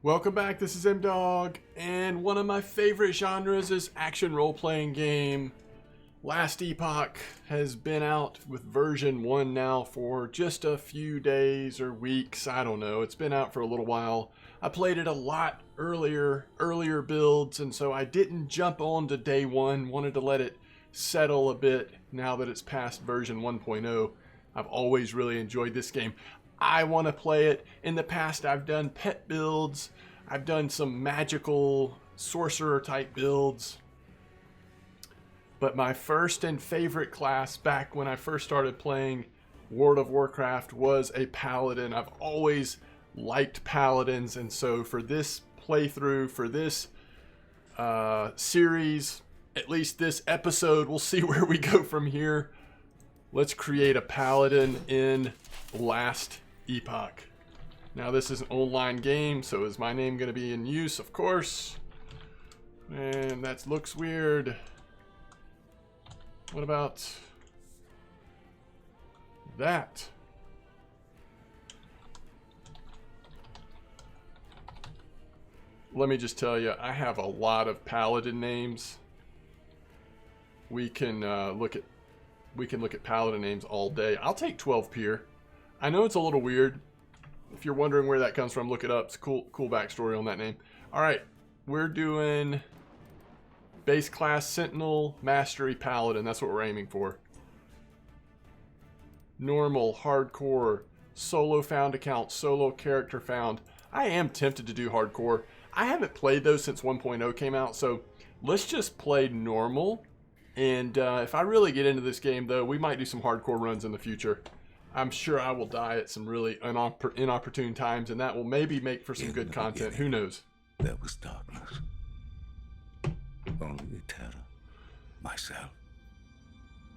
Welcome back, this is M-Dog, and one of my favorite genres is action role-playing game. Last Epoch has been out with version 1 now for just a few days or weeks, I don't know, it's been out for a little while. I played it a lot earlier builds, and so I didn't jump on to day 1, wanted to let it settle a bit now that it's past version 1.0. I've always really enjoyed this game. I want to play it. In the past, I've done pet builds. I've done some magical sorcerer type builds. But my first and favorite class back when I first started playing World of Warcraft was a Paladin. I've always liked Paladins, and so for this playthrough, for this series, at least this episode, we'll see where we go from here. Let's create a Paladin in Last Epoch. Now this is an online game, so is my name going to be in use? Of course. And that looks weird. What about that? Let me just tell you, I have a lot of Paladin names. We can look at Paladin names all day. I'll take 12 Pier. I know it's a little weird. If you're wondering where that comes from, look it up. It's a cool backstory on that name. All right, we're doing base class Sentinel, Mastery, Paladin. That's what we're aiming for. Normal, hardcore, solo found account, solo character found. I am tempted to do hardcore. I haven't played those since 1.0 came out, so let's just play normal. And if I really get into this game, though, we might do some hardcore runs in the future. I'm sure I will die at some really inopportune times, and that will maybe make for some good content. Who knows? There was darkness. Only terror, myself,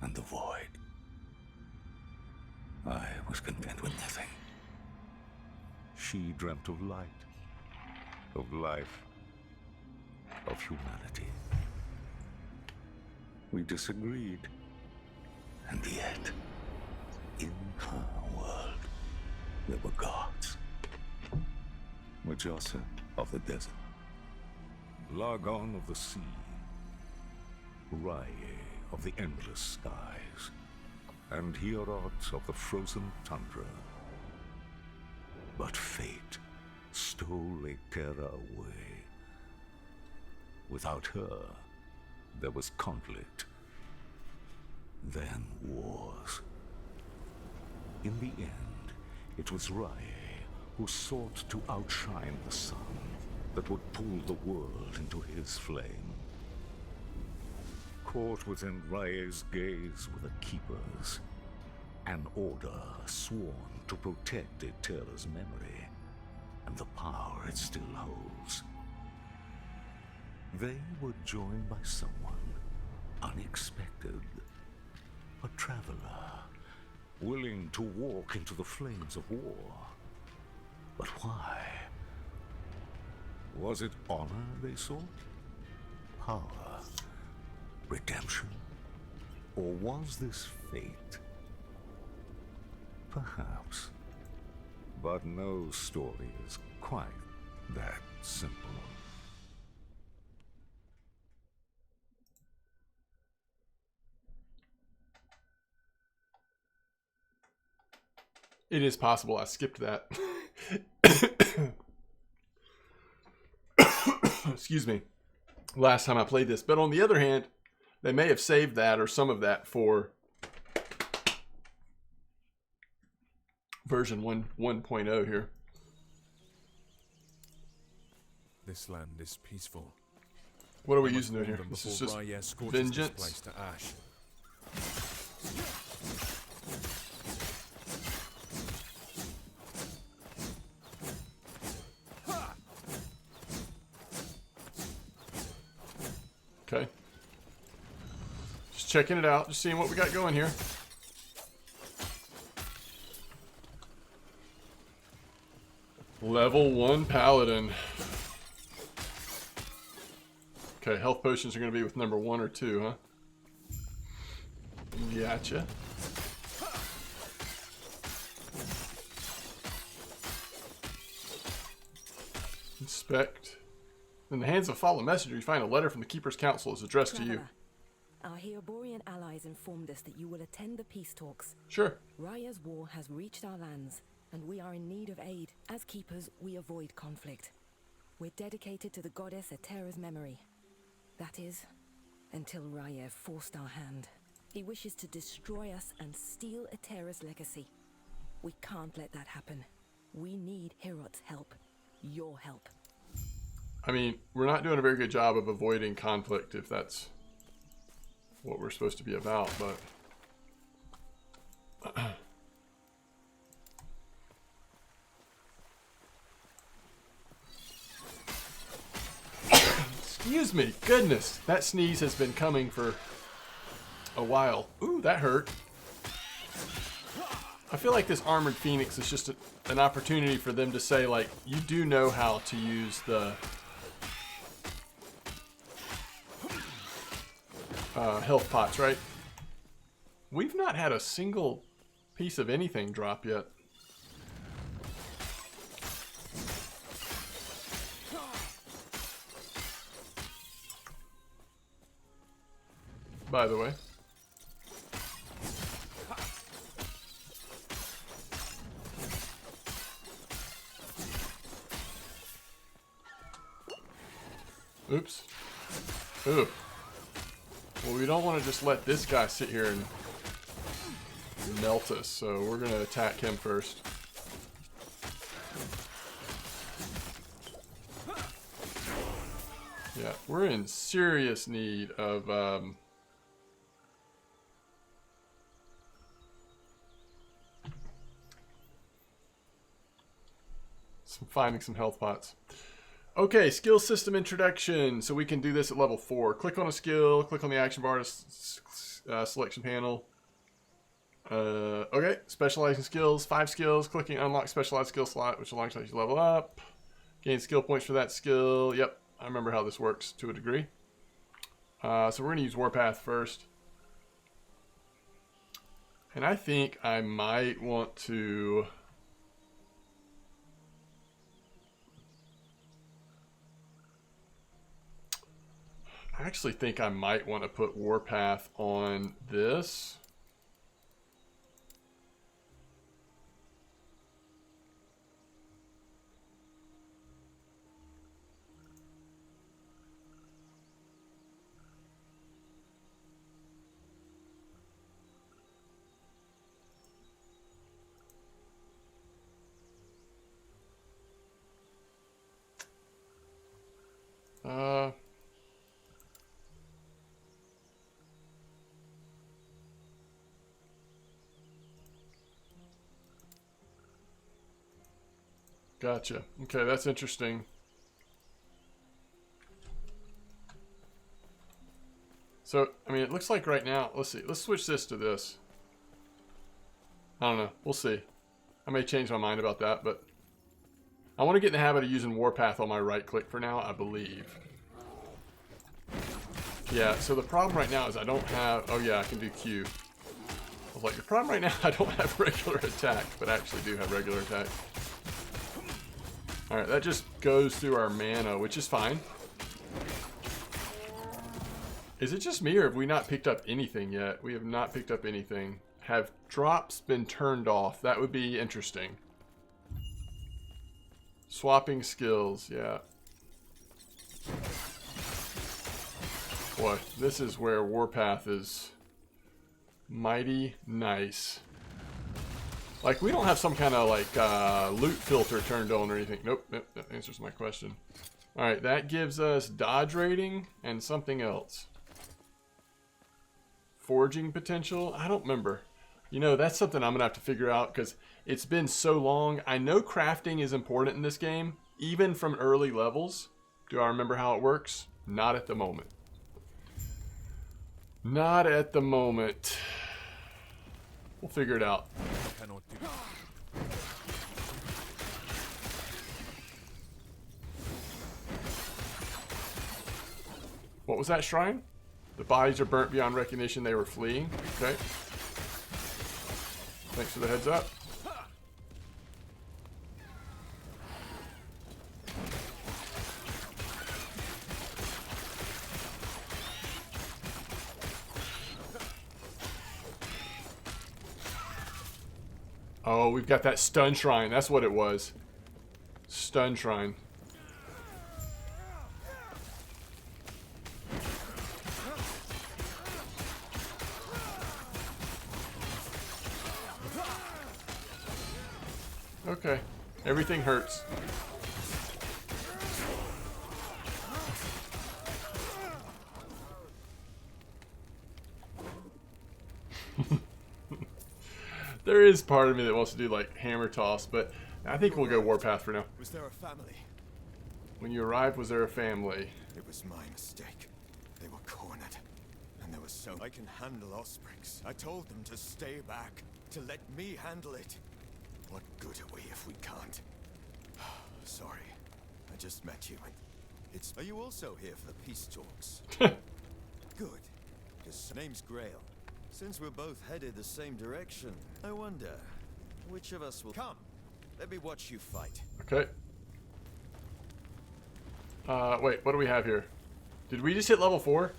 and the void. I was content with nothing. She dreamt of light, of life, of humanity. We disagreed, and yet, in her world, there were gods. Mujasa of the desert, Largon of the sea, Rye of the endless skies, and Hierot of the frozen tundra. But fate stole Terra away. Without her, there was conflict, then wars. In the end, it was Rye who sought to outshine the sun that would pull the world into his flame. Caught within Rye's gaze were the Keepers, an order sworn to protect Eterra's memory and the power it still holds. They were joined by someone unexpected, a traveler, willing to walk into the flames of war. But why? Was it honor they sought? Power? Redemption? Or was this fate? Perhaps. But no story is quite that simple. It is possible I skipped that. Excuse me. Last time I played this. But on the other hand, they may have saved that or some of that for version 1.0 here. This land is peaceful. What are we using in here? This is just This vengeance. place to ash. Okay. Just checking it out, just seeing what we got going here. Level 1 Paladin. Okay, health potions are going to be with number 1 or 2, huh? Gotcha. Inspect. In the hands of a fallen messenger, you find a letter from the Keeper's Council is addressed to you. Traveler, our Heoborian allies informed us that you will attend the peace talks. Sure. Raya's war has reached our lands, and we are in need of aid. As keepers, we avoid conflict. We're dedicated to the goddess Etera's memory. That is, until Raya forced our hand. He wishes to destroy us and steal Etera's legacy. We can't let that happen. We need Herot's help. Your help. I mean, we're not doing a very good job of avoiding conflict if that's what we're supposed to be about, but... Excuse me, goodness, that sneeze has been coming for a while. Ooh, that hurt. I feel like this Armored Phoenix is just an opportunity for them to say, like, you do know how to use the health pots, right? We've not had a single piece of anything drop yet. By the way. Oops. Ooh. Well, we don't want to just let this guy sit here and melt us, so we're going to attack him first. Yeah, we're in serious need of finding some health pots. Okay, skill system introduction. So we can do this at level 4. Click on a skill, click on the action bar selection panel. Okay, specializing skills, 5 skills. Clicking unlock specialized skill slot, which allows you to level up. Gain skill points for that skill. Yep, I remember how this works to a degree. So we're going to use Warpath first. And I think I might want to... I actually think I might want to put Warpath on this. Gotcha. Okay, that's interesting. So, I mean, it looks like right now, let's see. Let's switch this to this. I don't know. We'll see. I may change my mind about that, but I want to get in the habit of using Warpath on my right click for now, I believe. Yeah, so the problem right now is I don't have... Oh, yeah, I can do Q. I was like, the problem right now, I don't have regular attack, but I actually do have regular attack. Alright, that just goes through our mana, which is fine. Is it just me, or have we not picked up anything yet? We have not picked up anything. Have drops been turned off? That would be interesting. Swapping skills, yeah. Boy, this is where Warpath is mighty nice. Like, we don't have some kind of, like, loot filter turned on or anything. Nope, nope, that answers my question. Alright, that gives us dodge rating and something else. Forging potential? I don't remember. You know, that's something I'm going to have to figure out because it's been so long. I know crafting is important in this game, even from early levels. Do I remember how it works? Not at the moment. Not at the moment. We'll figure it out. What was that shrine? The bodies are burnt beyond recognition. They were fleeing. Okay. Thanks for the heads up. Oh, we've got that stun shrine. That's what it was. Stun shrine. Okay. Everything hurts. There is part of me that wants to do like hammer toss, but I think we'll go Warpath for now. Was there a family? When you arrived, was there a family? It was my mistake. They were cornered. And there was so... I can handle Ospreys. I told them to stay back. To let me handle it. What good are we if we can't? Sorry. I just met you and... Are you also here for the peace talks? Good. His name's Grail. Since we're both headed the same direction, I wonder, which of us will... Come! Let me watch you fight. Okay. Wait, what do we have here? Did we just hit level 4?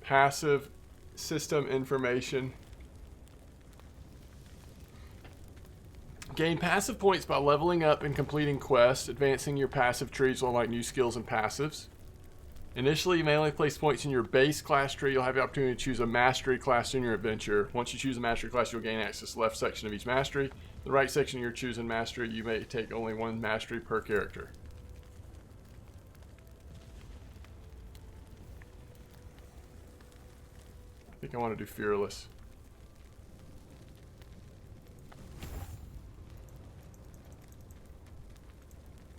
Passive system information. Gain passive points by leveling up and completing quests, advancing your passive trees will unlock new skills and passives. Initially, you may only place points in your base class tree. You'll have the opportunity to choose a mastery class in your adventure. Once you choose a mastery class, you'll gain access to the left section of each mastery. The right section you're choosing mastery, you may take only one mastery per character. I think I want to do Fearless.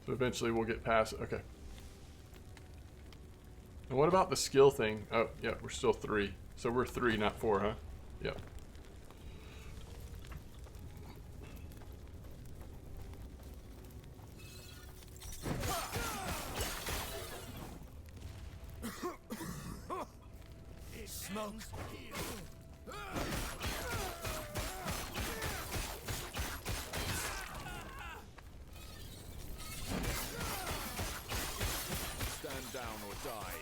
So eventually we'll get past... Okay. And what about the skill thing? Oh, yeah, we're still 3. So we're 3, not 4, huh? Yep. Smoke! Stand down or die.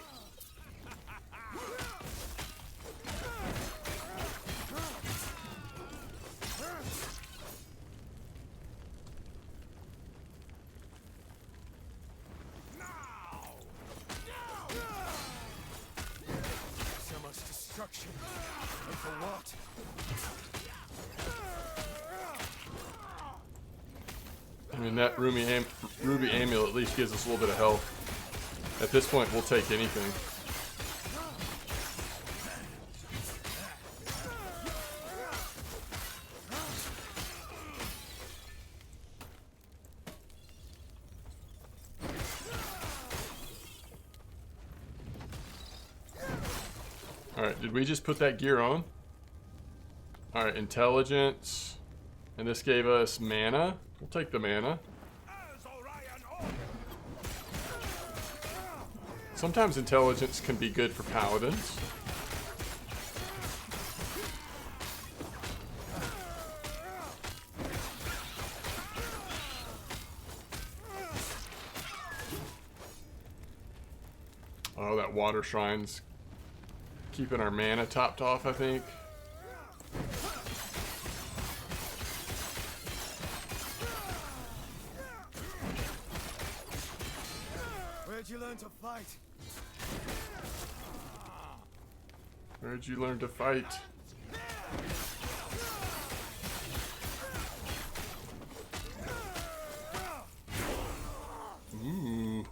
So much destruction. And for what? I mean, that Ruby Amulet at least gives us a little bit of health. At this point, we'll take anything. Alright, did we just put that gear on? Alright, intelligence. And this gave us mana. We'll take the mana. Sometimes intelligence can be good for paladins. Oh, that water shrine's keeping our mana topped off, I think. Where'd you learn to fight? Where'd you learn to fight? Ooh.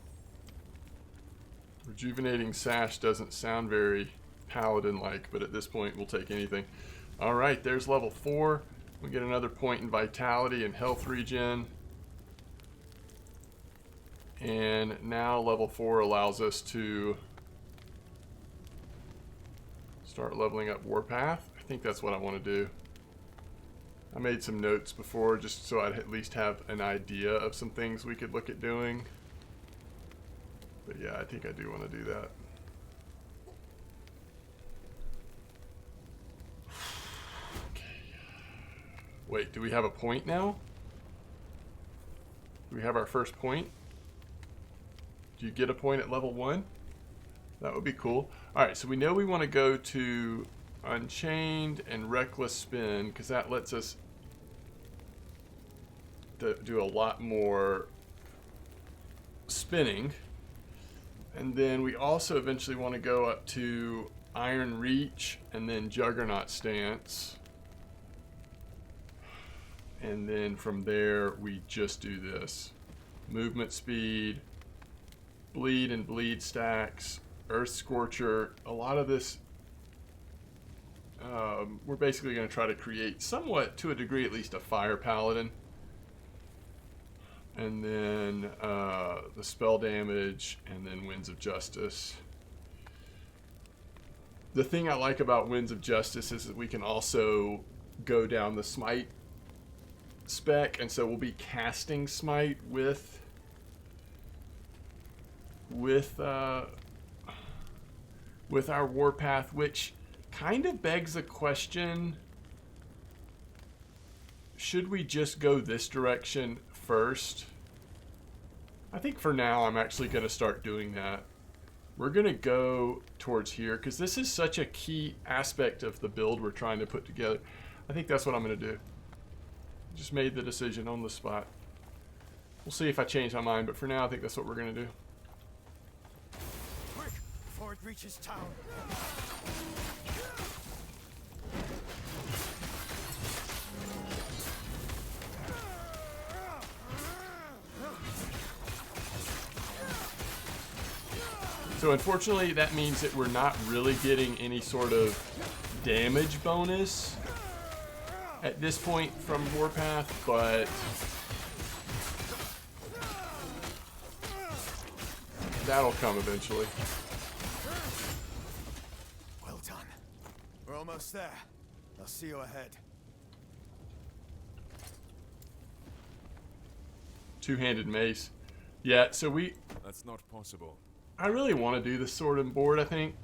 Rejuvenating Sash doesn't sound very paladin-like, but at this point we'll take anything. Alright, there's level 4. We get another point in vitality and health regen. And now level 4 allows us to start leveling up Warpath. I think that's what I want to do. I made some notes before just so I'd at least have an idea of some things we could look at doing. But yeah, I think I do want to do that. Okay. Wait, do we have a point now? Do we have our first point? Do you get a point at level 1? That would be cool. Alright, so we know we want to go to Unchained and Reckless Spin, because that lets us do a lot more spinning. And then we also eventually want to go up to Iron Reach and then Juggernaut Stance. And then from there, we just do this. Movement speed, bleed and bleed stacks, Earth Scorcher. A lot of this, we're basically going to try to create somewhat, to a degree at least, a Fire Paladin. And then the spell damage, and then Winds of Justice. The thing I like about Winds of Justice is that we can also go down the Smite spec, and so we'll be casting Smite with our Warpath, which kind of begs the question, should we just go this direction first? I think for now I'm actually going to start doing that. We're going to go towards here because this is such a key aspect of the build we're trying to put together. I think that's what I'm going to do. Just made the decision on the spot. We'll see if I change my mind, but for now I think that's what we're going to do. Quick, before it reaches town. So unfortunately that means that we're not really getting any sort of damage bonus at this point from Warpath, but that'll come eventually. Well done. We're almost there. I'll see you ahead. Two-handed mace. Yeah, so That's not possible. I really want to do the sword and board, I think.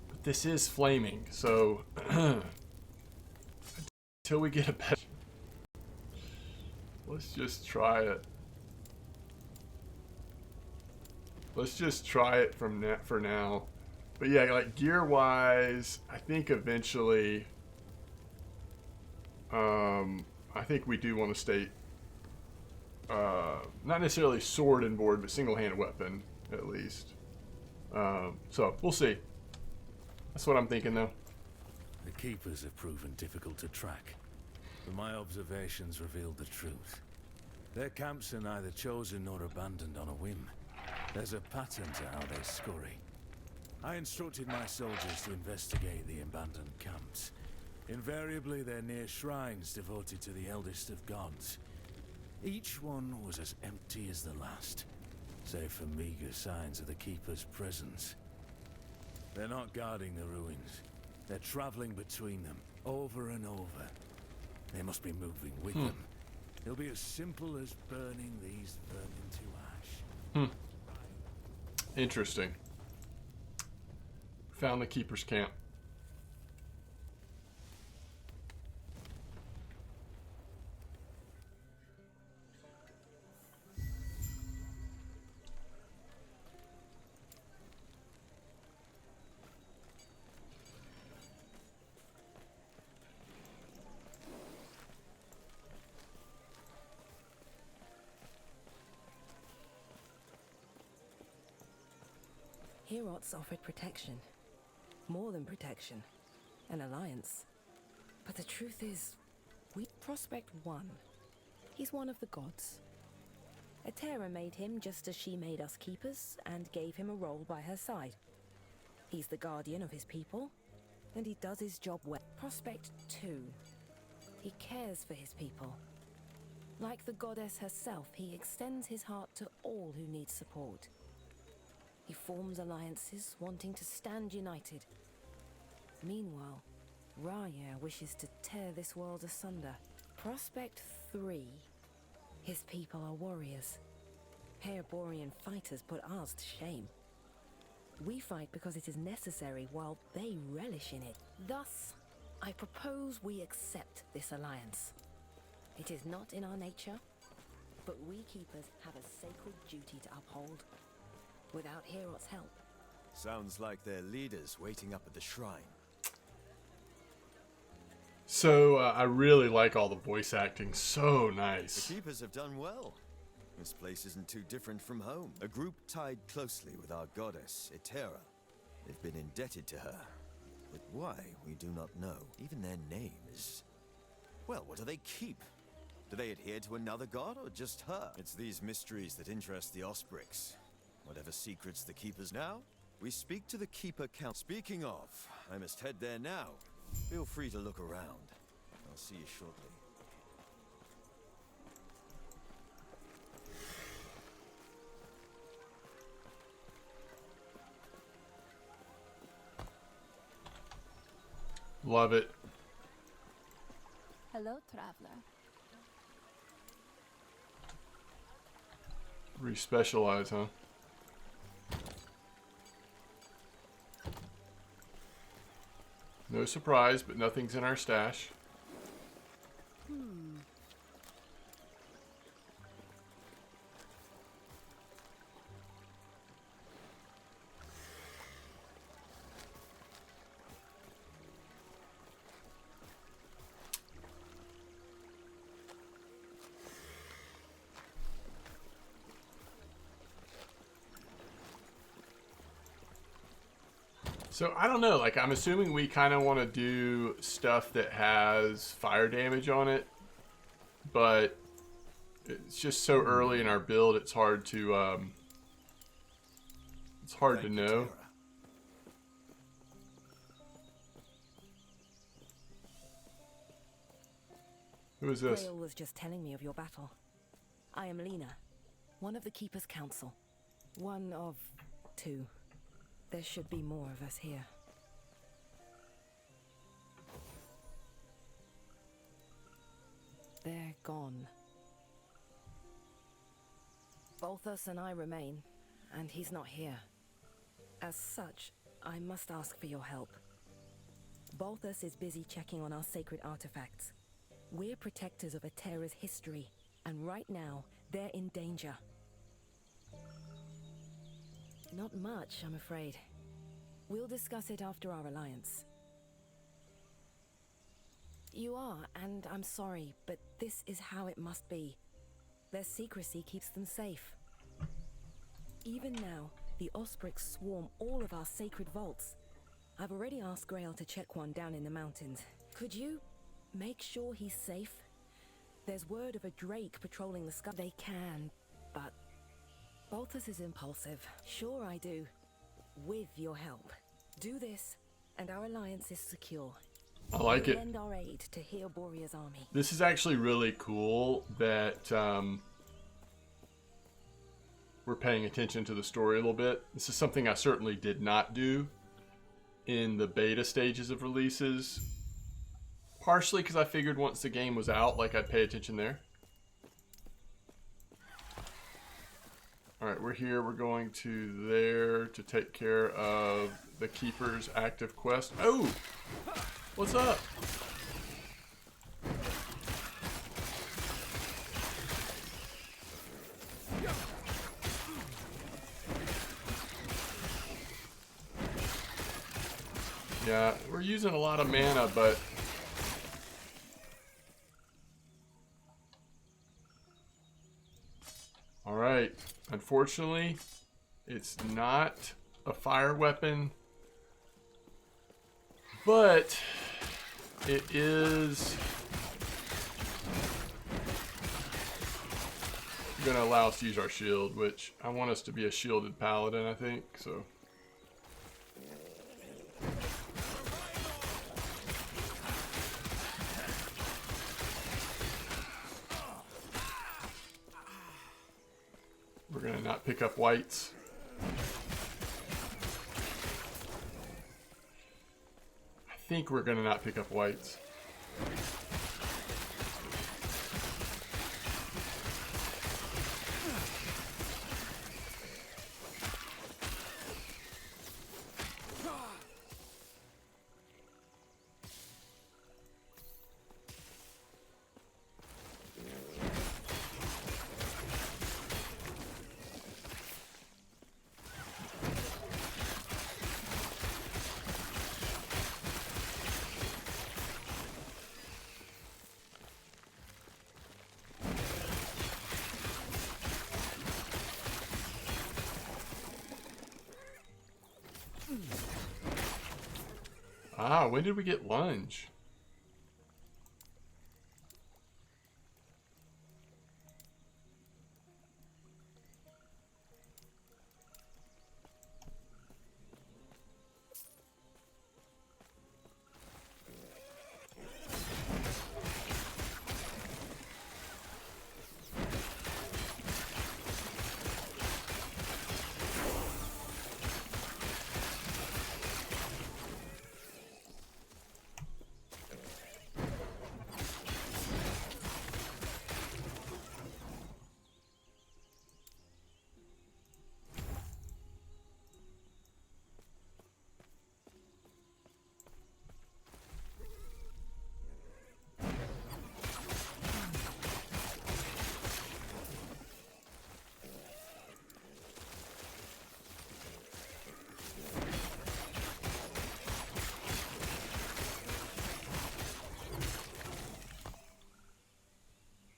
But this is flaming, so until we get a better, let's just try it. Let's just try it for now. But yeah, like gear-wise, I think eventually, I think we do want to stay. Not necessarily sword and board, but single-handed weapon, at least. So, we'll see. That's what I'm thinking, though. The Keepers have proven difficult to track, but my observations revealed the truth. Their camps are neither chosen nor abandoned on a whim. There's a pattern to how they scurry. I instructed my soldiers to investigate the abandoned camps. Invariably, they're near shrines devoted to the eldest of gods. Each one was as empty as the last, save for meager signs of the Keeper's presence. They're not guarding the ruins. They're traveling between them, over and over. They must be moving with them. It'll be as simple as burning these vermin to ash. Interesting. Found the Keeper's camp. Herots offered protection. More than protection. An alliance. But the truth is, we Prospect 1. He's one of the gods. Atera made him just as she made us Keepers, and gave him a role by her side. He's the guardian of his people, and he does his job well. Prospect 2. He cares for his people. Like the goddess herself, he extends his heart to all who need support. He forms alliances, wanting to stand united. Meanwhile, Raya wishes to tear this world asunder. Prospect 3. His people are warriors. Haerborian fighters put ours to shame. We fight because it is necessary, while they relish in it. Thus, I propose we accept this alliance. It is not in our nature, but we Keepers have a sacred duty to uphold. without Herot's help. Sounds like their leader's waiting up at the shrine. So I really like all the voice acting. So The nice. keepers have done well. This place isn't too different from home. A group tied closely with our goddess, Etera. They've been indebted to her. But why, we do not know. Even their name is... Well, what do they keep? Do they adhere to another god, or just her? It's these mysteries that interest the Osprix. Whatever secrets the keepers now, we speak to the Keeper Count. Speaking of, I must head there now. Feel free to look around. I'll see you shortly. Love it. Hello, traveler. Respecialize, huh? No surprise, but nothing's in our stash. So, I don't know, like, I'm assuming we kind of want to do stuff that has fire damage on it, but it's just so early in our build, it's hard to Thank you, know. Tara. Who is this? Grail was just telling me of your battle. I am Lena, one of the Keeper's Council. One of two. There should be more of us here. They're gone. Balthus and I remain, and he's not here. As such, I must ask for your help. Balthus is busy checking on our sacred artifacts. We're protectors of Etera's history, and right now, they're in danger. Not much, I'm afraid. We'll discuss it after our alliance. You are, and I'm sorry, but this is how it must be. Their secrecy keeps them safe. Even now, the Osprix swarm all of our sacred vaults. I've already asked Grail to check one down in the mountains. Could you make sure he's safe? There's word of a drake patrolling the sky. They can, but Balthus is impulsive. Sure I do. With your help. Do this, and our alliance is secure. I like We'll it. lend our aid to Heer Borea's army. This is actually really cool that we're paying attention to the story a little bit. This is something I certainly did not do in the beta stages of releases. Partially because I figured once the game was out, like, I'd pay attention there. Alright, we're here. We're going to there to take care of the Keeper's active quest. Oh! What's up? Yeah, we're using a lot of mana, but alright. Unfortunately, it's not a fire weapon, but it is going to allow us to use our shield, which I want us to be a shielded paladin, I think, so. We're going to not pick up whites. I think we're going to not pick up whites. Ah, when did we get lunge?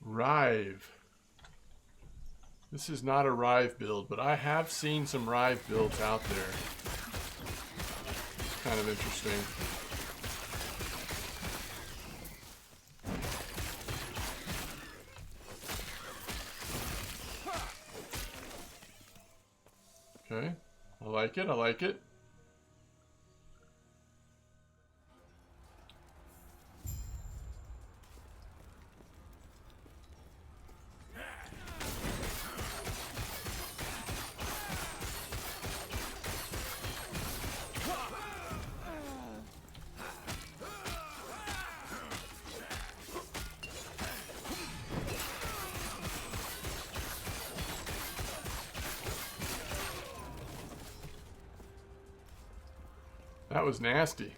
Rive. This is not a Rive build, but I have seen some Rive builds out there. Kind of interesting. Okay. I like it. I like it. That was nasty.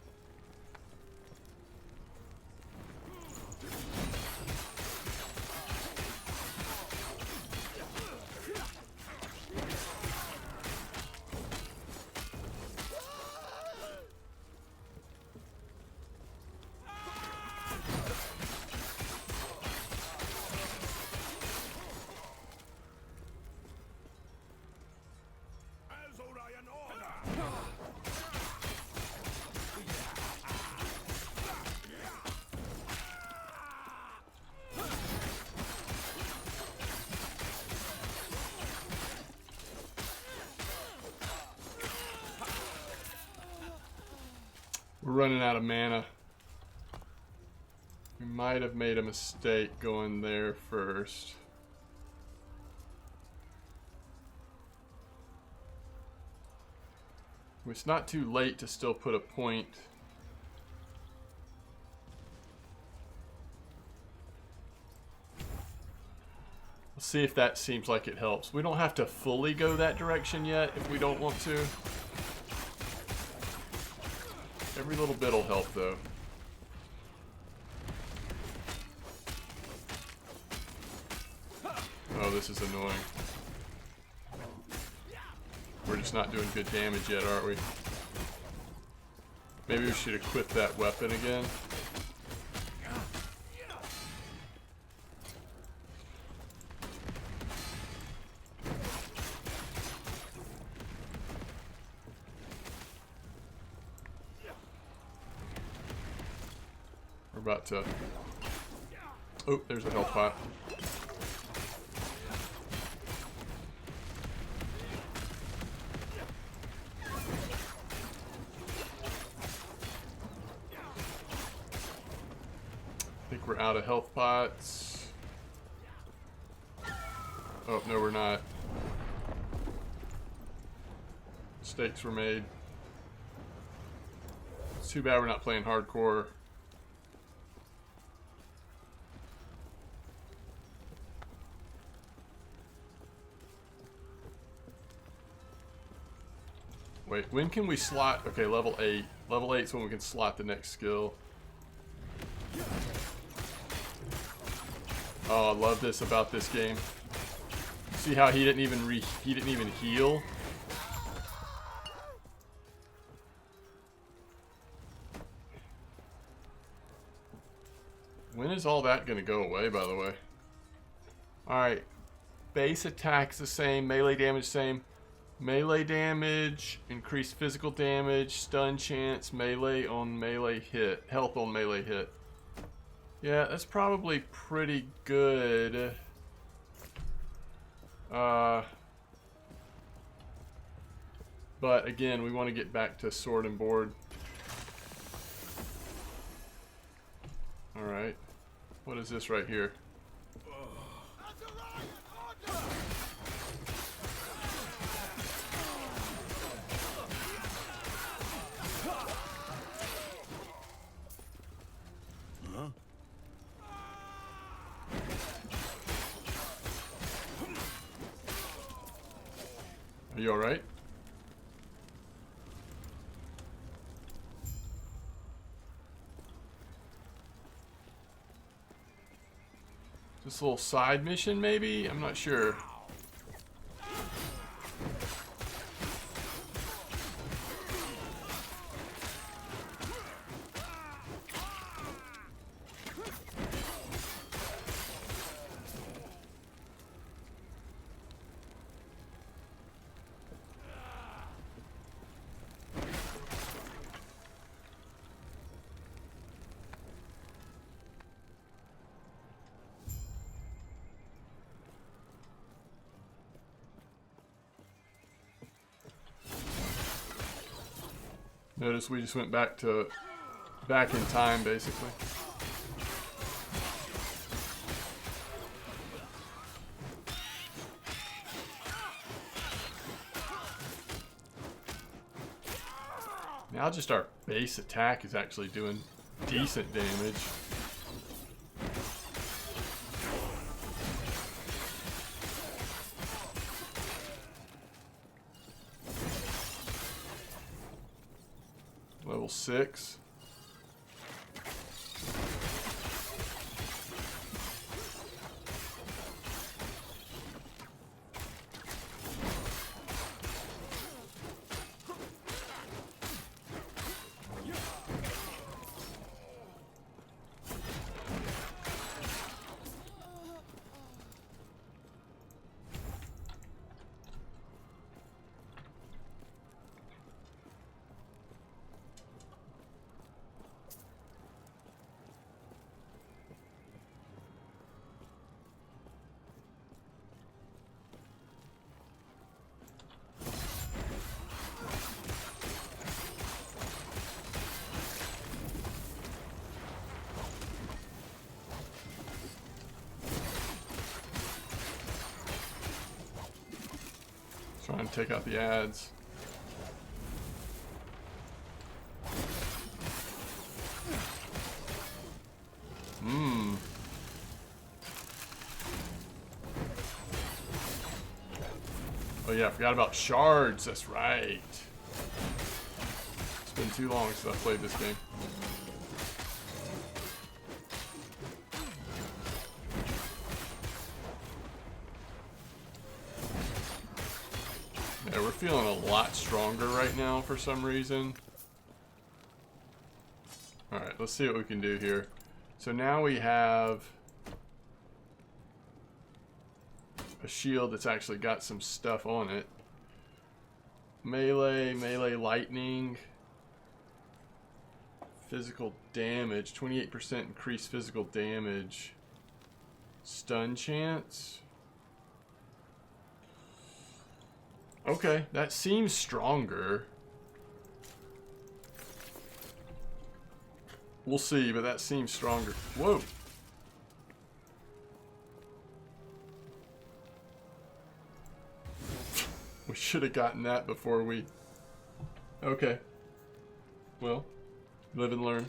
We're running out of mana. We might have made a mistake going there first. It's not too late to still put a point. Let's see if that seems like it helps. We don't have to fully go that direction yet if we don't want to. Every little bit will help, though. Oh, this is annoying. We're just not doing good damage yet, are we? Maybe we should equip that weapon again. We're about to... Oh, there's a health pot. I think we're out of health pots. Oh, no, we're not. Mistakes were made. It's too bad we're not playing hardcore. Wait, when can we slot? Okay, level 8. Level 8 is when we can slot the next skill. Oh, I love this about this game. See how he didn't even heal? When is all that gonna go away, by the way? Alright. Base attack's the same, melee damage same. Melee damage, increased physical damage, stun chance, melee on melee hit, health on melee hit. Yeah, that's probably pretty good. But again, we want to get back to sword and board. Alright. What is this right here? Are you alright? This little side mission, maybe? I'm not sure. Notice we just went back in time, basically. Now just our base attack is actually doing decent damage. Level 6. Trying to take out the ads. Oh yeah, I forgot about shards. That's right. It's been too long since I played this game. Yeah, we're feeling a lot stronger right now for some reason. Alright, let's see what we can do here. So now we have a shield that's actually got some stuff on it. Melee lightning. Physical damage, 28% increased physical damage. Stun chance. Okay, that seems stronger. We'll see, but that seems stronger. Whoa. We should have gotten that before we... Okay. Well, live and learn.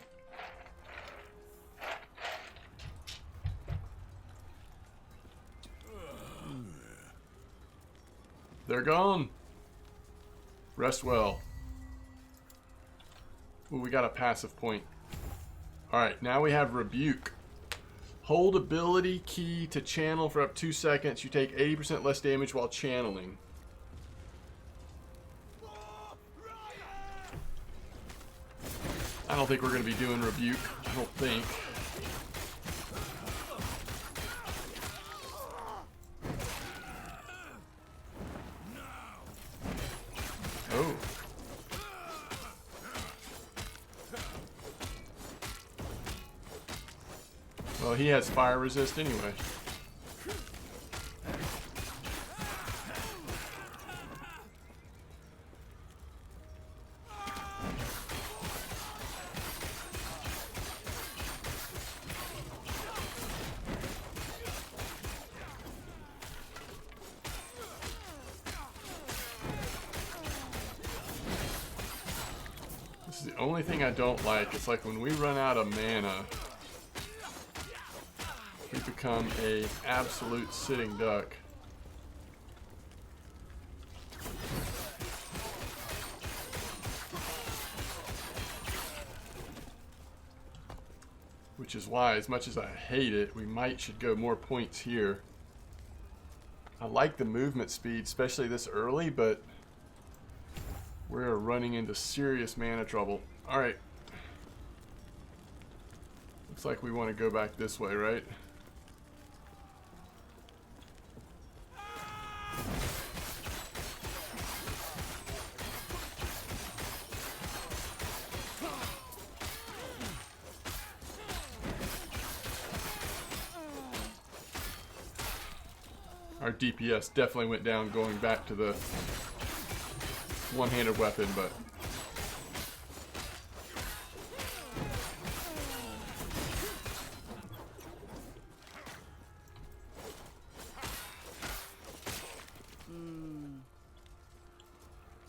They're gone. Rest well. Ooh, we got a passive point. Alright, now we have Rebuke. Hold ability key to channel for up to 2 seconds. You take 80% less damage while channeling. I don't think we're going to be doing Rebuke. I don't think. Well, he has fire resist anyway. This is the only thing I don't like. It's like when we run out of mana, we become a absolute sitting duck. Which is why, as much as I hate it, we should go more points here. I like the movement speed, especially this early, but we're running into serious mana trouble. Alright. Looks like we want to go back this way, right? Our DPS definitely went down going back to the one-handed weapon, but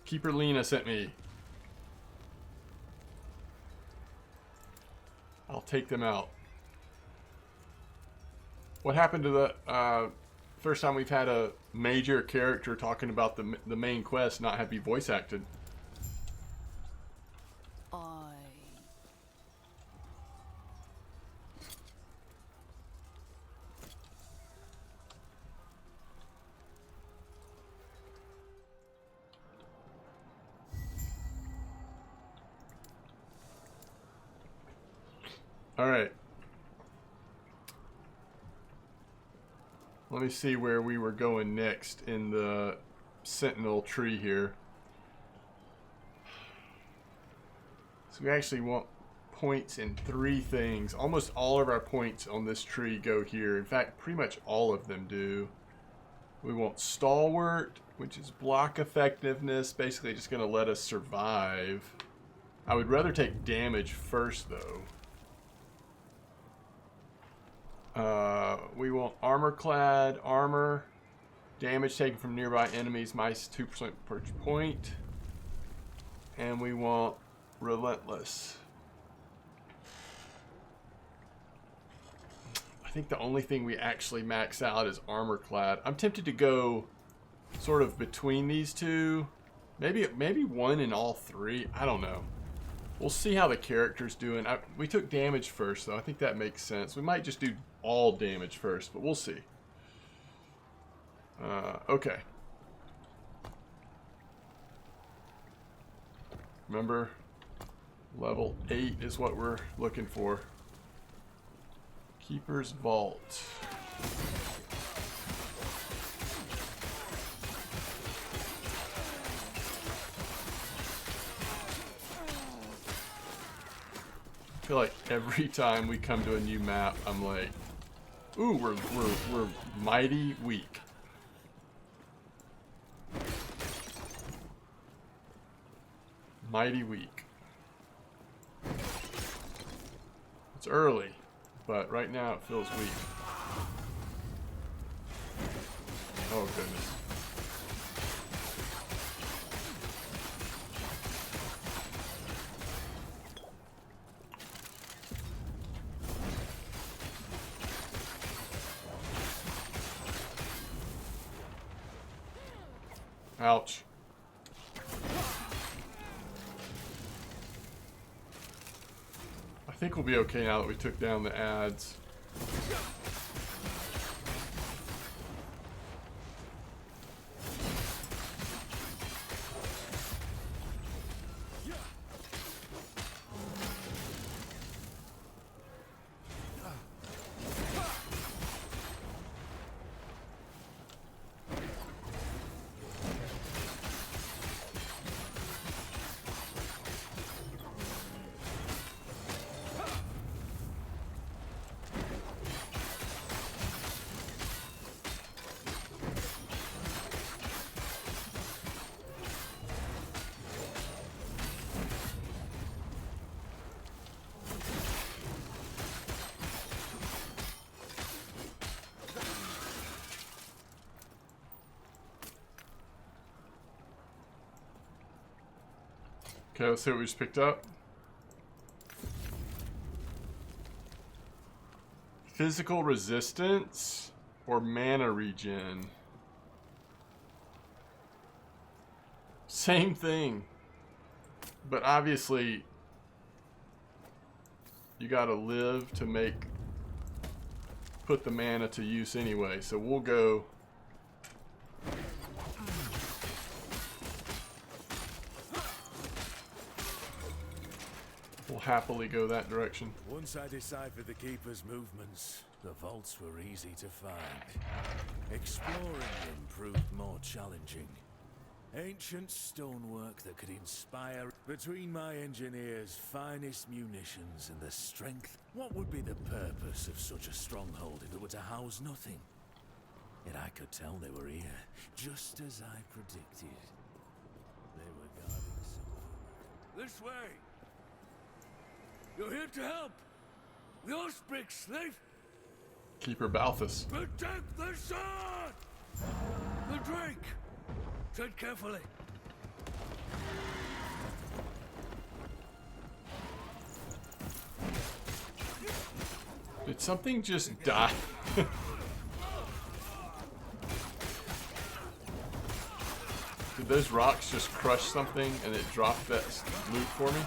Keeper Lena sent me. I'll take them out. What happened to the first time we've had a major character talking about the main quest not have be voice acted? All right. Let me see where we were going next in the Sentinel tree here. So we actually want points in 3 things. Almost all of our points on this tree go here. In fact, pretty much all of them do. We want Stalwart, which is block effectiveness. Basically just going to let us survive. I would rather take damage first, though. We want armor-clad, armor, damage taken from nearby enemies, minus 2% per point. And we want relentless. I think the only thing we actually max out is armor-clad. I'm tempted to go sort of between these two. Maybe one in all 3. I don't know. We'll see how the character's doing. We took damage first, though. I think that makes sense. We might just do all damage first, but we'll see. Okay. Remember, level 8 is what we're looking for. Keeper's Vault. I feel like every time we come to a new map, I'm like, ooh, we're mighty weak. Mighty weak. It's early, but right now it feels weak. Oh goodness. Ouch. I think we'll be okay now that we took down the ads. Okay, let's see what we just picked up. Physical resistance or mana regen? Same thing. But obviously, you gotta live to put the mana to use anyway. So we'll go. We'll happily go that direction. Once I deciphered the Keeper's movements, the vaults were easy to find. Exploring them proved more challenging. Ancient stonework that could inspire. Between my engineers' finest munitions and the strength, what would be the purpose of such a stronghold if it were to house nothing? Yet I could tell they were here, just as I predicted. They were guarding something. This way! You're here to help! The Osprey's slave! Keeper Balthus. Protect the sword! The Drake! Tread carefully. Did something just die? Did those rocks just crush something and it dropped that loot for me?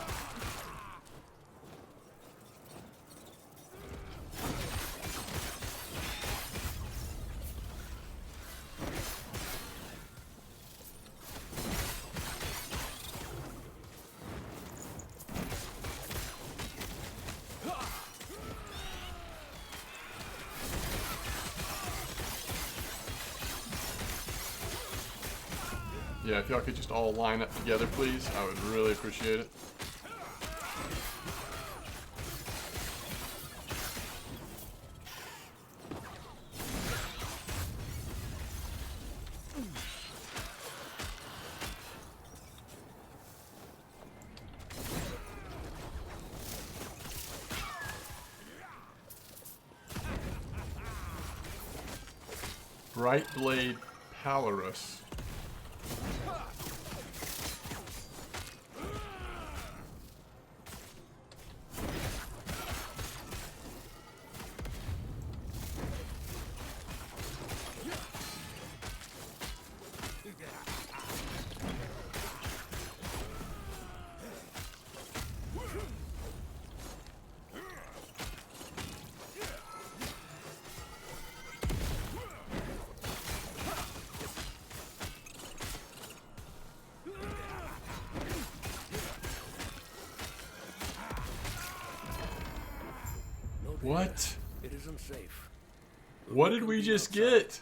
Yeah, if y'all could just all line up together, please, I would really appreciate it. Bright Blade Palorus. What? It isn't safe. What did we just get?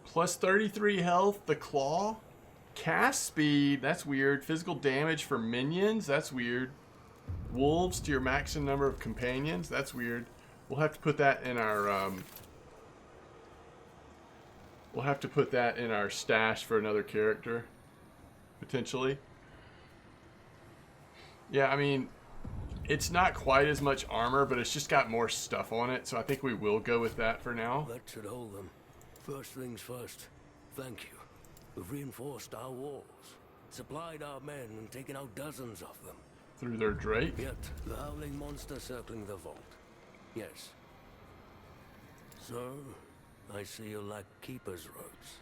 Plus 33 health, the claw. Cast speed, that's weird. Physical damage for minions, that's weird. Wolves to your maximum number of companions, that's weird. We'll have to put that in our we'll have to put that in our stash for another character, potentially. Yeah, I mean, it's not quite as much armor, but it's just got more stuff on it, so I think we will go with that for now. That should hold them. First things first. Thank you. We've reinforced our walls, supplied our men, and taken out dozens of them. Through their Drake? Yet, the howling monster circling the vault. Yes. So, I see you lack keeper's robes.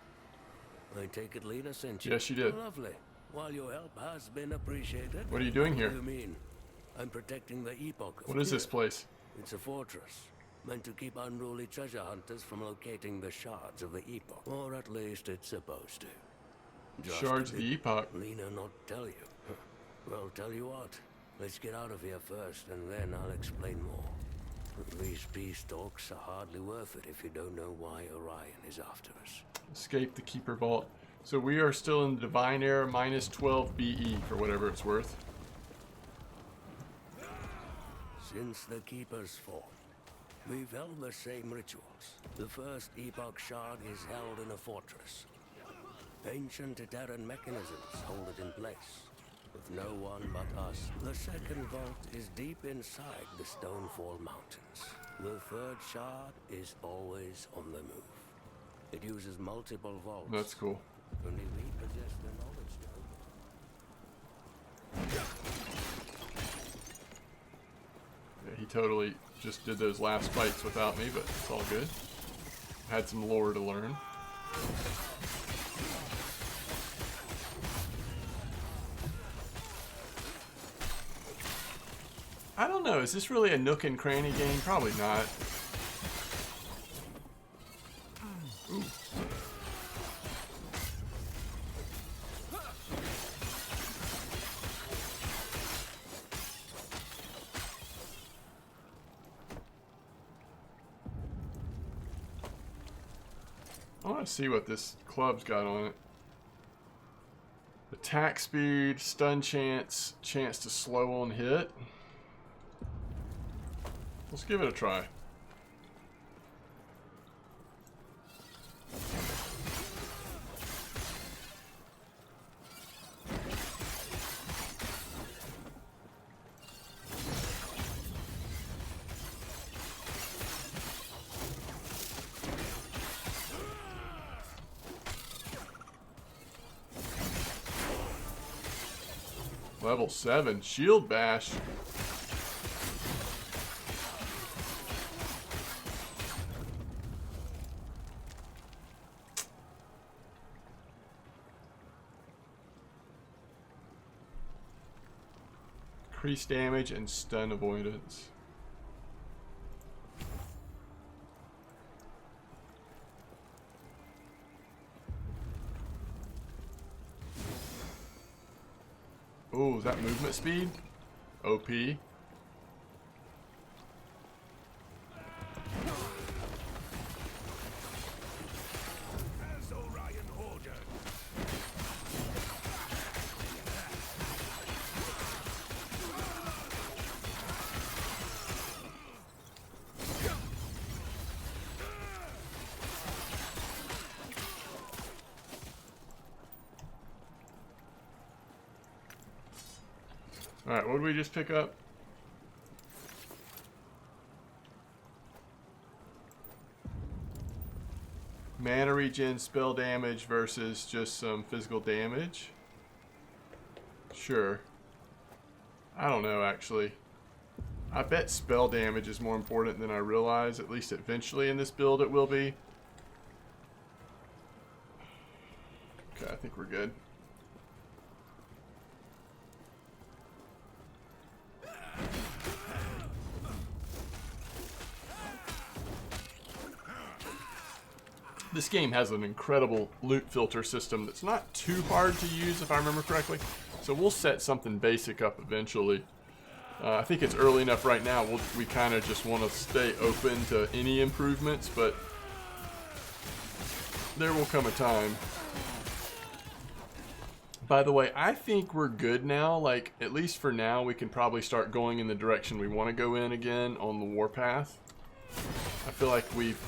I take it Lena sent you. Yes, she did. Lovely. While your help has been appreciated. What are you doing here? What do you mean? I'm protecting the Epoch. What is this place? It's a fortress, meant to keep unruly treasure hunters from locating the shards of the Epoch. Or at least it's supposed to. Just Shards of the Epoch. Lena not tell you. Well, tell you what. Let's get out of here first, and then I'll explain more. These peace talks are hardly worth it if you don't know why Orion is after us. Escape the Keeper Vault. So we are still in the Divine Era, minus 12 BE for whatever it's worth. Since the Keeper's fall, we've held the same rituals. The first Epoch shard is held in a fortress. Ancient Terran mechanisms hold it in place, with no one but us. The second vault is deep inside the Stonefall Mountains. The third shard is always on the move. It uses multiple vaults. That's cool. Only we possess the knowledge, though. Yeah, he totally just did those last fights without me, but it's all good. Had some lore to learn. I don't know, is this really a nook and cranny game? Probably not. Ooh. I want to see what this club's got on it. Attack speed, stun chance, chance to slow on hit. Let's give it a try. Level 7, shield bash. Increased damage and stun avoidance. Oh, is that movement speed? OP. Alright, what did we just pick up? Mana regen spell damage versus just some physical damage. Sure. I don't know, actually. I bet spell damage is more important than I realize. At least eventually in this build it will be. Okay, I think we're good. This game has an incredible loot filter system that's not too hard to use, if I remember correctly. So we'll set something basic up eventually. I think it's early enough right now. We kind of just want to stay open to any improvements, but there will come a time. By the way, I think we're good now. Like, at least for now, we can probably start going in the direction we want to go in again on the Warpath. I feel like we've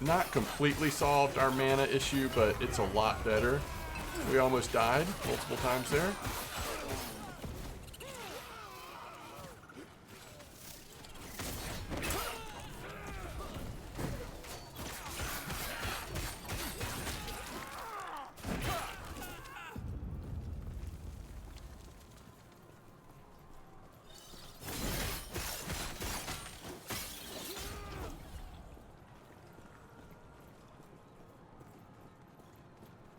not completely solved our mana issue, but it's a lot better. We almost died multiple times there.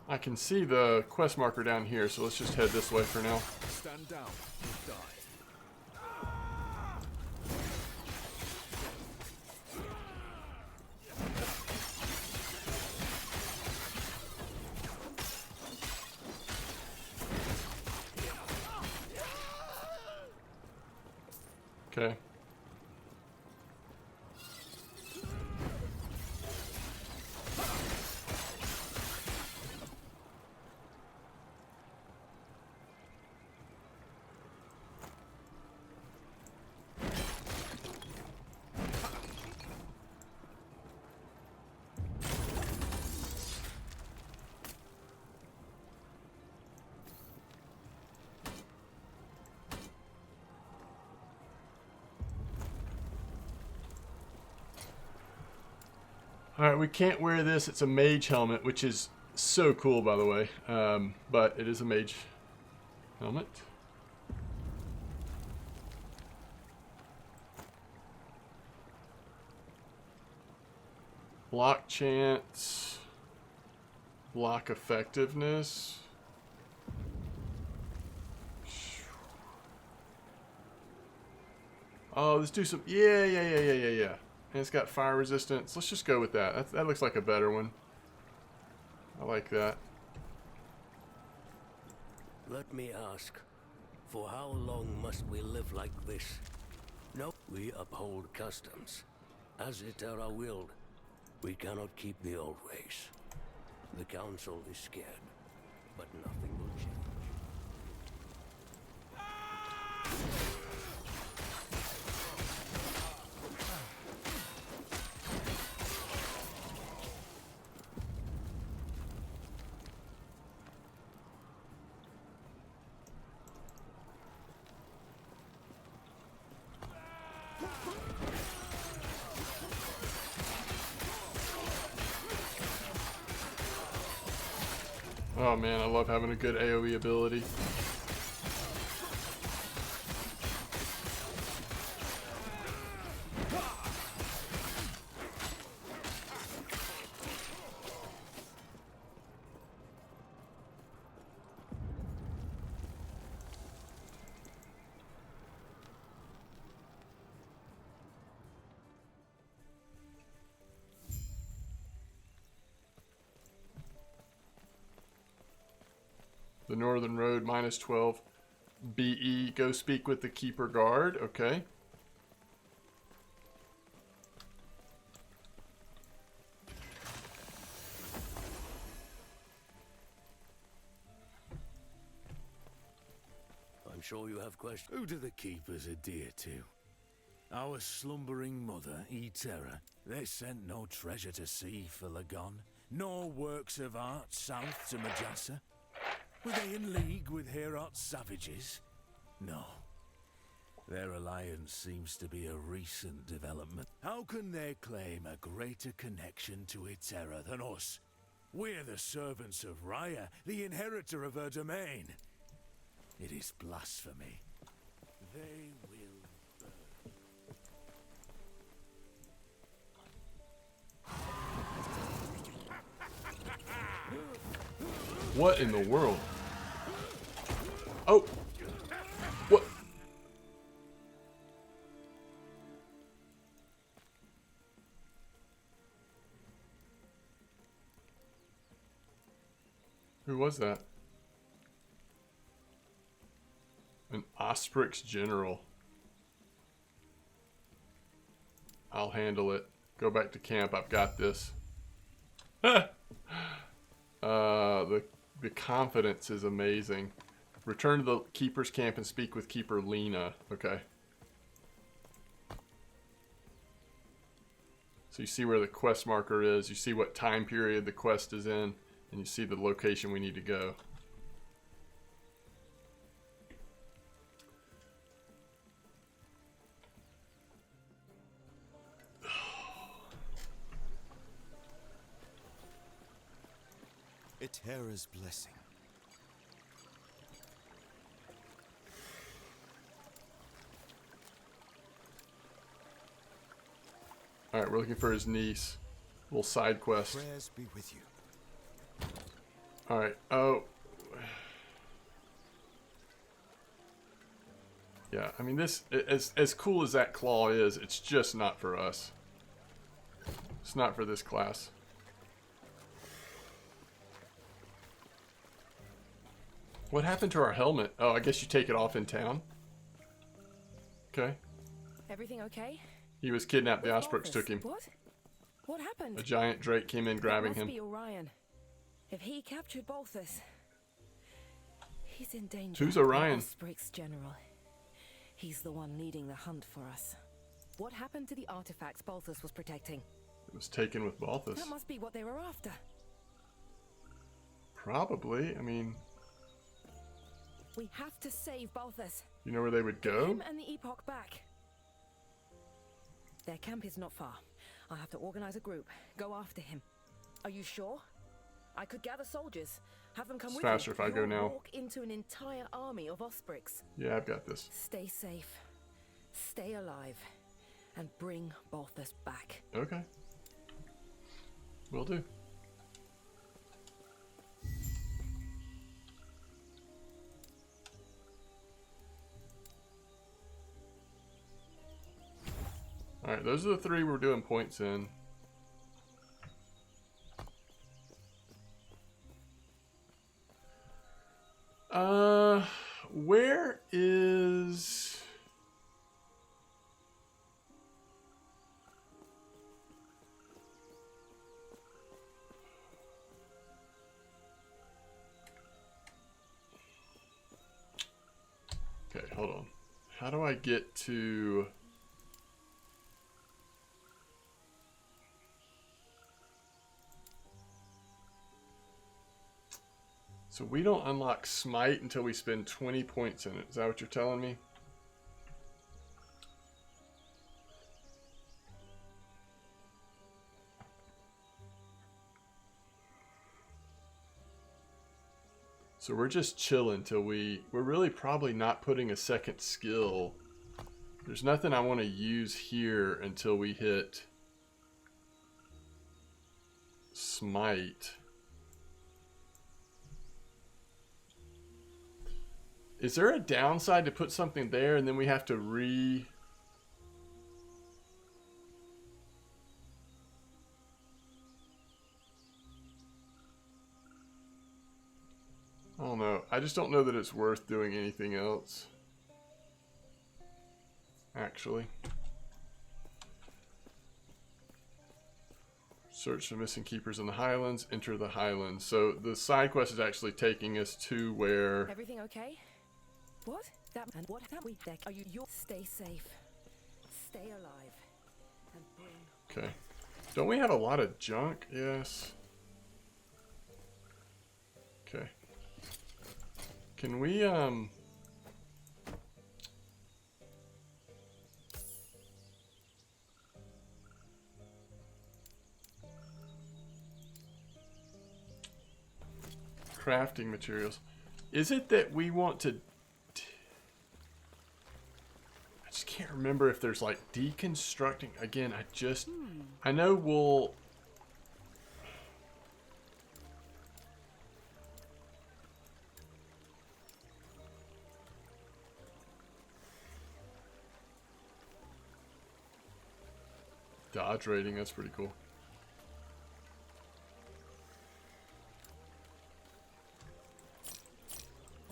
I can see the quest marker down here, so let's just head this way for now. Stand down or die. Okay. Alright, we can't wear this. It's a mage helmet, which is so cool, by the way. But it is a mage helmet. Block chance. Block effectiveness. Oh, let's do some... Yeah. And it's got fire resistance. Let's just go with that. That looks like a better one. I like that. Let me ask, for how long must we live like this? No, we uphold customs. As Itera willed, we cannot keep the old ways. The Council is scared, but nothing will change. Oh man, I love having a good AoE ability. The Northern Road, minus 12 BE. Go speak with the Keeper Guard. Okay. I'm sure you have questions. Who do the keepers adhere to? Our slumbering mother, Itera. They sent no treasure to sea for Lagon, nor works of art south to Majasa. Were they in league with Heorot's savages? No. Their alliance seems to be a recent development. How can they claim a greater connection to Itera than us? We're the servants of Raya, the inheritor of her domain. It is blasphemy. They will burn. What in the world? Oh! What? Who was that? An Osprix General. I'll handle it. Go back to camp. I've got this. The confidence is amazing. Return to the Keeper's camp and speak with Keeper Lena. Okay. So you see where the quest marker is. You see what time period the quest is in. And you see the location we need to go. Itera's blessing. Alright, we're looking for his niece. Little side quest. Prayers be with you. Alright, oh. Yeah, I mean this, as cool as that claw is, it's just not for us. It's not for this class. What happened to our helmet? Oh, I guess you take it off in town. Okay. Everything okay? He was kidnapped. The Where's Osprix Balthus? took him. What? What happened? A giant drake came in grabbing It must him. be Orion. If he captured Balthus, he's in danger. Who's Orion? Osprix General. He's the one leading the hunt for us. What happened to the artifacts Balthus was protecting? It was taken with Balthus. That must be what they were after. Probably. I mean, We have to save Balthus. you know where they would go? Him and the Epoch back. Their camp is not far. I'll have to organize a group. Go after him. Are you sure? I could gather soldiers, have them come It's with faster me. if I go You'll now. walk into an entire army of Osprix. Yeah, I've got this. Stay safe, stay alive, and bring Balthus back. Okay. Will do. Alright, those are the 3 we're doing points in. Where is... Okay, hold on. How do I get to... So we don't unlock Smite until we spend 20 points in it. Is that what you're telling me? So we're just chilling till we're really probably not putting a second skill. There's nothing I want to use here until we hit Smite. Is there a downside to put something there and then we have to I don't know. I just don't know that it's worth doing anything else. Actually. Search for missing keepers in the Highlands. Enter the Highlands. So the side quest is actually taking us to where... Everything okay? What? That and what that we deck? Are you stay safe, stay alive, and bring. Okay. Don't we have a lot of junk? Yes. Okay. Can we crafting materials. Is it that we want to... I just can't remember if there's like deconstructing. Again, I know we'll... Dodge rating, that's pretty cool.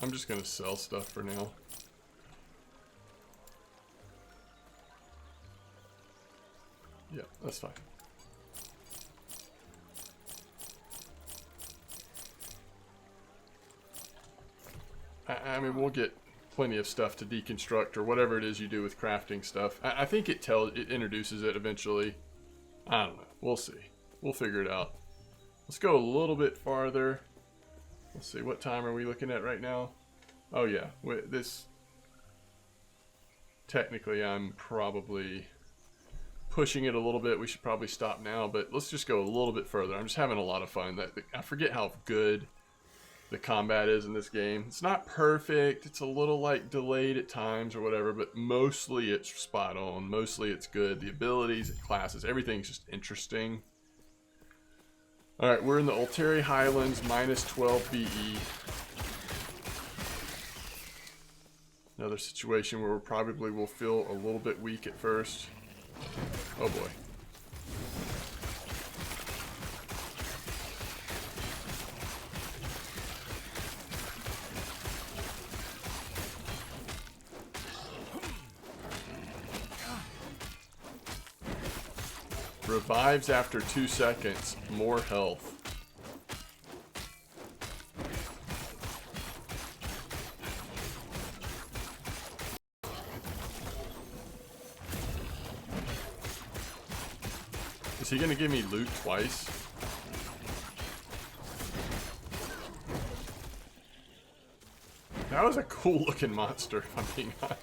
I'm just gonna sell stuff for now. Yeah, that's fine. I mean, we'll get plenty of stuff to deconstruct or whatever it is you do with crafting stuff. I think it introduces it eventually. I don't know. We'll see. We'll figure it out. Let's go a little bit farther. Let's see. What time are we looking at right now? Oh yeah. This... Technically, I'm probably pushing it a little bit. We should probably stop now, but let's just go a little bit further. I'm just having a lot of fun. I forget how good the combat is in this game. It's not perfect. It's a little like delayed at times or whatever, but mostly it's spot on. Mostly it's good. The abilities, classes, everything's just interesting. Alright, we're in the Ulteri Highlands, minus 12 BE. Another situation where we probably will feel a little bit weak at first. Oh boy. Revives after 2 seconds. More health. Is he gonna give me loot twice? That was a cool looking monster, if I'm being honest.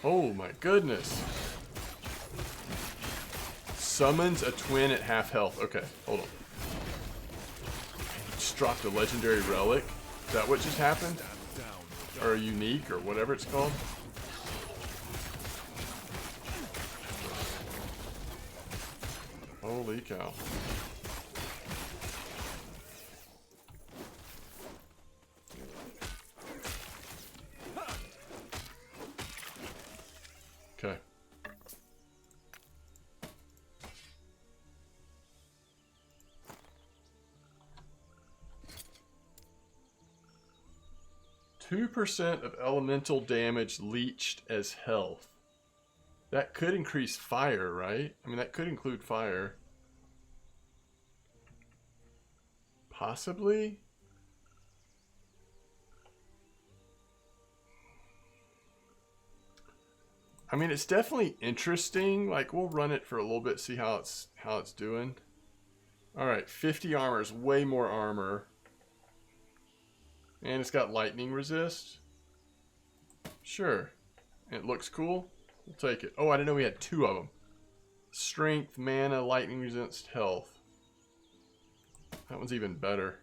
Oh my goodness. Summons a twin at half health. Okay, hold on. dropped a legendary relic. Is that what just happened? Down. Or a unique, or whatever it's called? Holy cow. Okay. %2 of elemental damage leached as health. That could increase fire, right? I mean, that could include fire. Possibly? I mean, it's definitely interesting. Like, we'll run it for a little bit, see how it's doing. All right, 50 armor is way more armor. And it's got lightning resist. Sure. And it looks cool. We'll take it. Oh, I didn't know we had 2 of them. Strength, mana, lightning resist, health. That one's even better.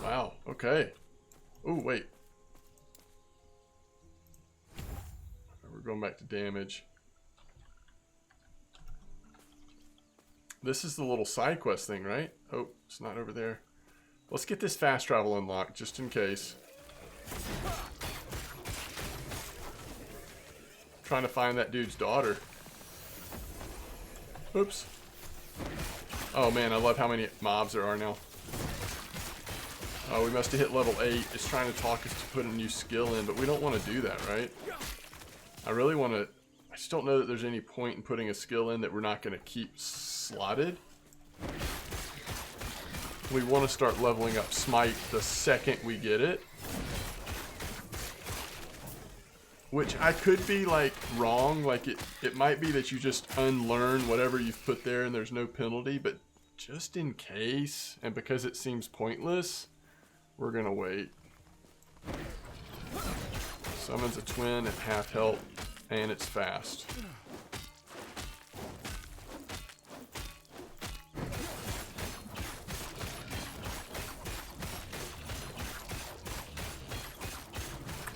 Wow, okay. Oh, wait. We're going back to damage. This is the little side quest thing, right? Oh, it's not over there. Let's get this fast travel unlocked, just in case. Trying to find that dude's daughter. Oops. Oh man, I love how many mobs there are now. Oh, we must have hit level 8. It's trying to talk us to put a new skill in, but we don't want to do that, right? I really want to... I just don't know that there's any point in putting a skill in that we're not going to keep slotted. We want to start leveling up Smite the second we get it. Which I could be, like, wrong. Like, it might be that you just unlearn whatever you've put there and there's no penalty. But just in case, and because it seems pointless, we're going to wait. Summons a twin at half health, and it's fast.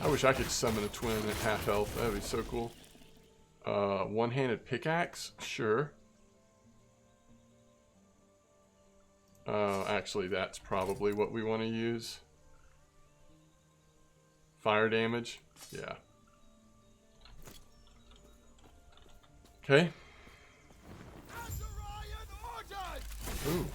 I wish I could summon a twin at half health. That would be so cool. One-handed pickaxe? Sure. Actually, that's probably what we want to use. Fire damage? Yeah. Okay. Ooh.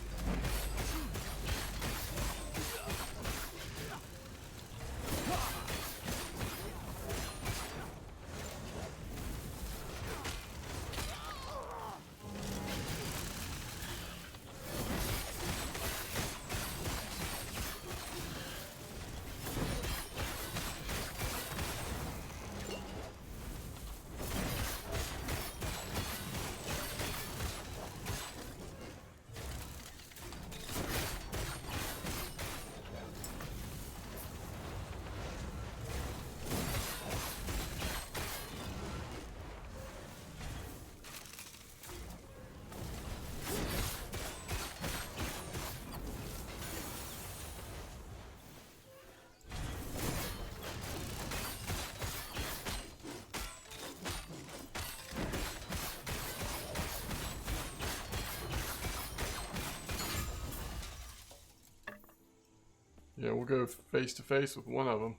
Yeah, we'll go face to face with one of them.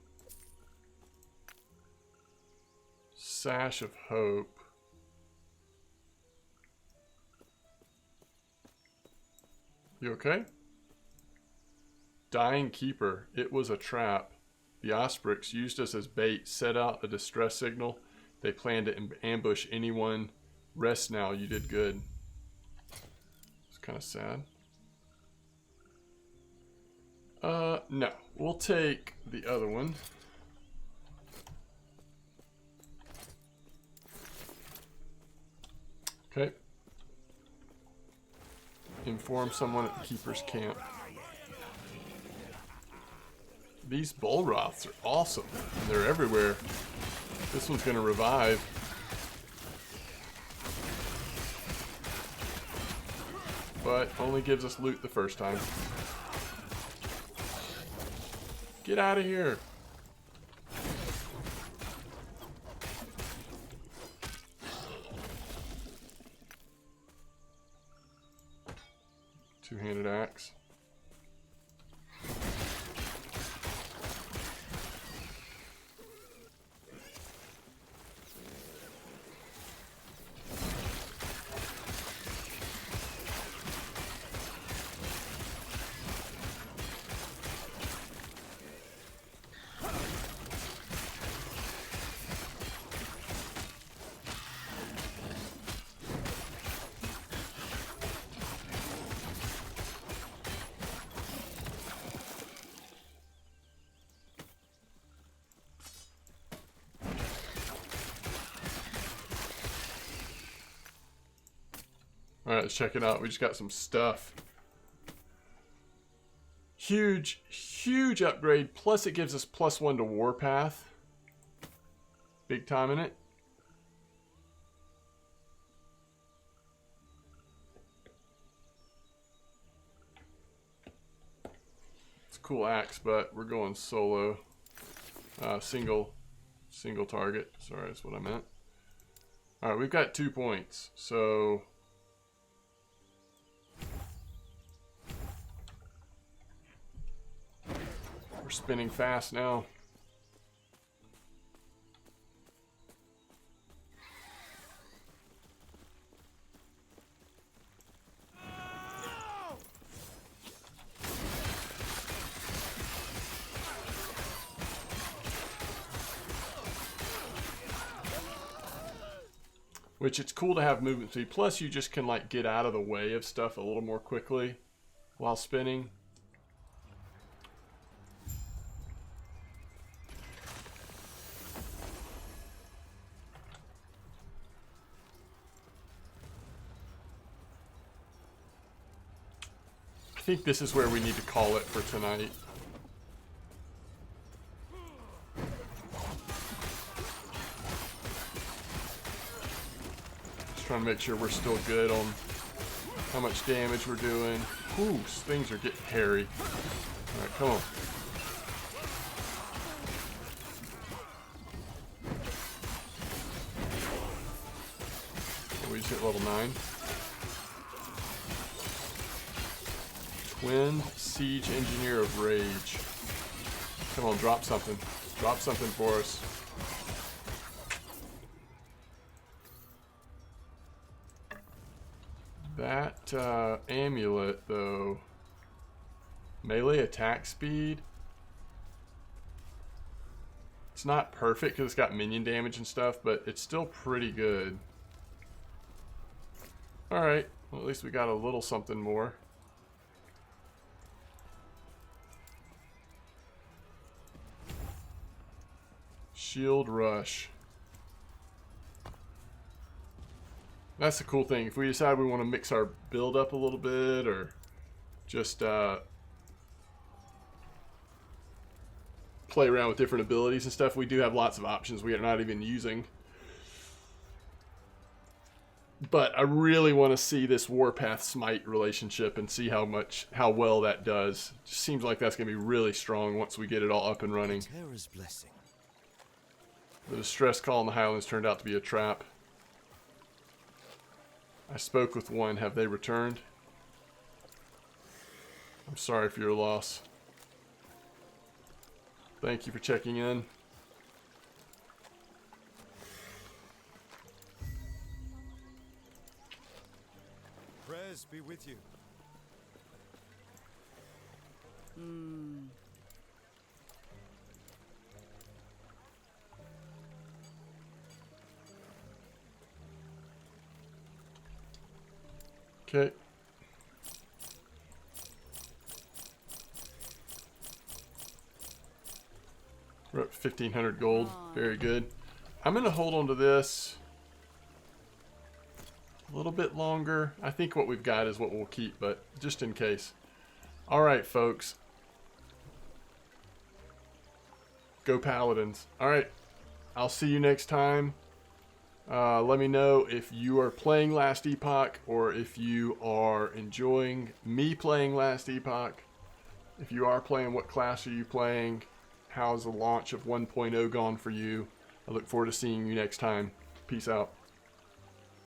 Sash of Hope. You okay? Dying Keeper. It was a trap. The Osprix used us as bait, set out a distress signal. They planned to ambush anyone. Rest now, you did good. It's kind of sad. No. We'll take the other one. Okay. Inform someone at the Keeper's camp. These Bullroths are awesome. They're everywhere. This one's gonna revive. But only gives us loot the first time. Get out of here. Two-handed axe. Alright, let's check it out. We just got some stuff. Huge, huge upgrade. Plus it gives us +1 to Warpath. Big time in it. It's a cool axe, but we're going solo. Single target. Sorry, that's what I meant. Alright, we've got 2 points. So... we're spinning fast now. Which it's cool to have movement speed. Plus you just can like get out of the way of stuff a little more quickly while spinning. I think this is where we need to call it for tonight. Just trying to make sure we're still good on how much damage we're doing. Ooh, things are getting hairy. Alright, come on. We just hit level 9. Twin Siege Engineer of Rage. Come on, drop something. Drop something for us. That amulet, though. Melee attack speed. It's not perfect because it's got minion damage and stuff, but it's still pretty good. Alright, well, at least we got a little something more. Shield Rush. That's the cool thing. If we decide we want to mix our build up a little bit or just play around with different abilities and stuff, we do have lots of options we are not even using. But I really want to see this Warpath Smite relationship and see how well that does. Just seems like that's going to be really strong once we get it all up and running. Terra's blessing. The distress call in the Highlands turned out to be a trap. I spoke with one. Have they returned? I'm sorry for your loss. Thank you for checking in. Prayers be with you. Okay. We're up 1,500 gold. Very good. I'm going to hold on to this a little bit longer. I think what we've got is what we'll keep, but just in case. Alright, folks. Go Paladins. Alright. I'll see you next time. Let me know if you are playing Last Epoch or if you are enjoying me playing Last Epoch. If you are playing, what class are you playing? how's the launch of 1.0 gone for you? I look forward to seeing you next time. Peace out.